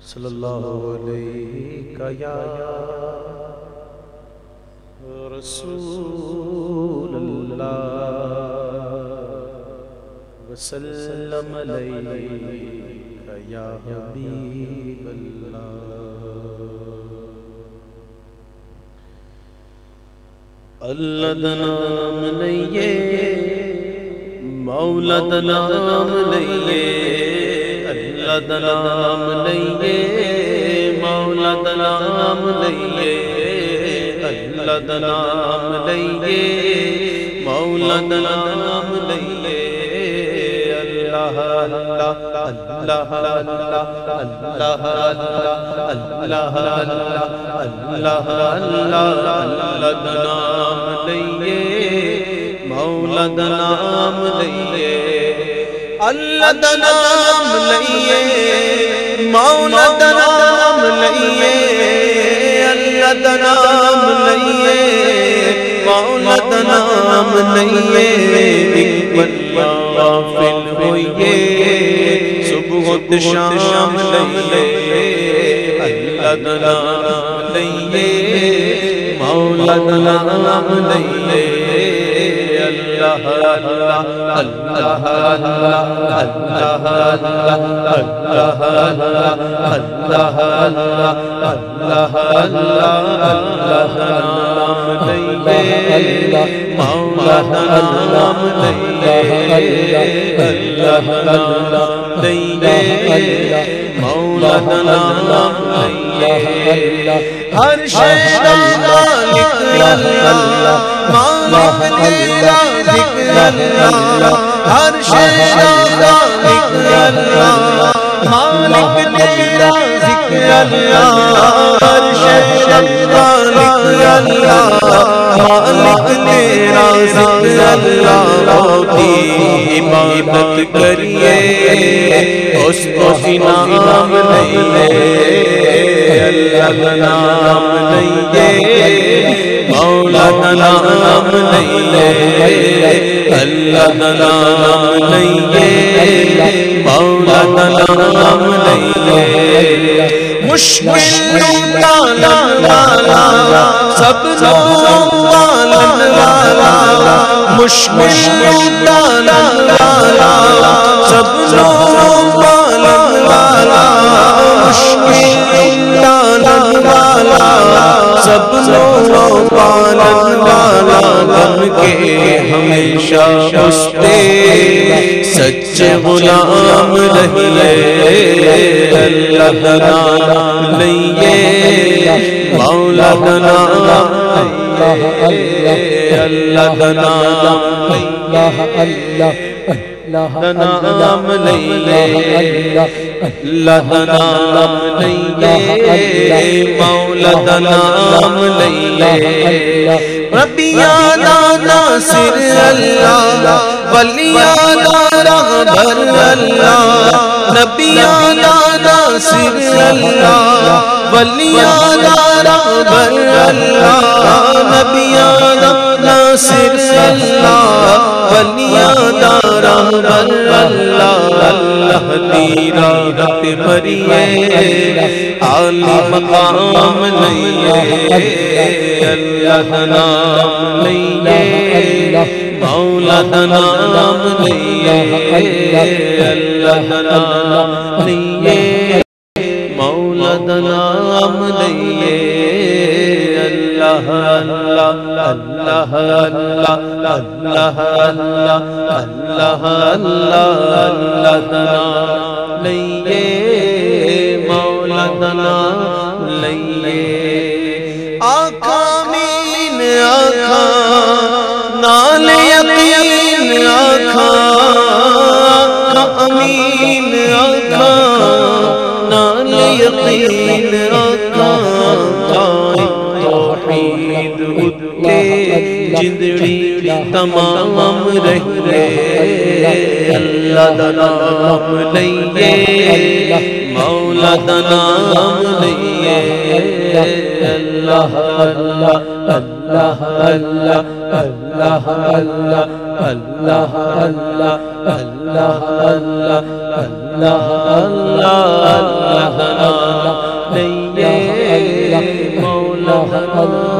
صلی اللہ علیہ یا رسول اللہ وسلم علیہ یا حبیب اللہ۔ اللہ دا نام لئیے مولا دا نام لئیے، اللہ دا نام لئیے مولا دا نام لئیے، اللہ دا نام لئیے مولا دا نام لئیے، اللہ اللہ اللہ اللہ اللہ اللہ اللہ دا نام لئیے مولا دا نام لئیے، اللہ دا نام لئیے مولا دا نام لئیے، اللہ دا نام لئیے مولا دا نام لئیے، غافل ہوئیے صبح و شام لئیے، اللہ دا نام لئیے مولا دا نام لئیے، اللہ اللہ اللہ اللہ اللہ اللہ اللہ اللہ نام لئیے مولا نام لئیے، اللہ نام لئیے مولا نام لئیے، ہر شے دا مالک اللہ، مالک تیرا ذکر اللہ، ہر شے دا مالک اللہ، مالک تیرا ذکر اللہ، ہر شے دا مالک اللہ، مالک تیرا ذکر اللہ، کی عبادت کریے اس کو نام لئیے، اللہ نام لئیے مولا نام لئیے، اللہ نام لئیے مولا نام لئیے، مشکل ڈالا والا سب والا والا، مشکل ڈالا والا سب والا والا، مشکل ڈالا والا سب والا والا، بن کے ہمیشہ اس پہ سچے غلام رہیے، اللہ نام لئیے مولا نام لئیے، اللہ نام لئیے نام لئیے، اللہ نام لئیے مولا نام لئیے، ربی آنا ناصر اللہ، ولی آنا رہبر اللہ، نبی آنا ناصر اللہ، ولی آنا رہبر اللہ، نبی آنا ناصر اللہ، ولی آنا رہبر اللہ، اللہ تیرا رت بھریے عالی مقام لئیے، اللہ نام لئیے مولا نام لئیے، اللہ نام لئیے مولا نام لئیے، اللہ اللہ اللہ اللہ اللہ اللہ نام لئیے مولا نام لئیے، آقا مین آقا نال یقین آقا، امین آقا نال یقین آقا، توحید اتے جندڑی تمام رہیے، اللہ دا نام لئیے مولا دا نام لئیے، اللہ اللہ اللہ اللہ اللہ اللہ اللہ اللہ اللہ اللہ اللہ اللہ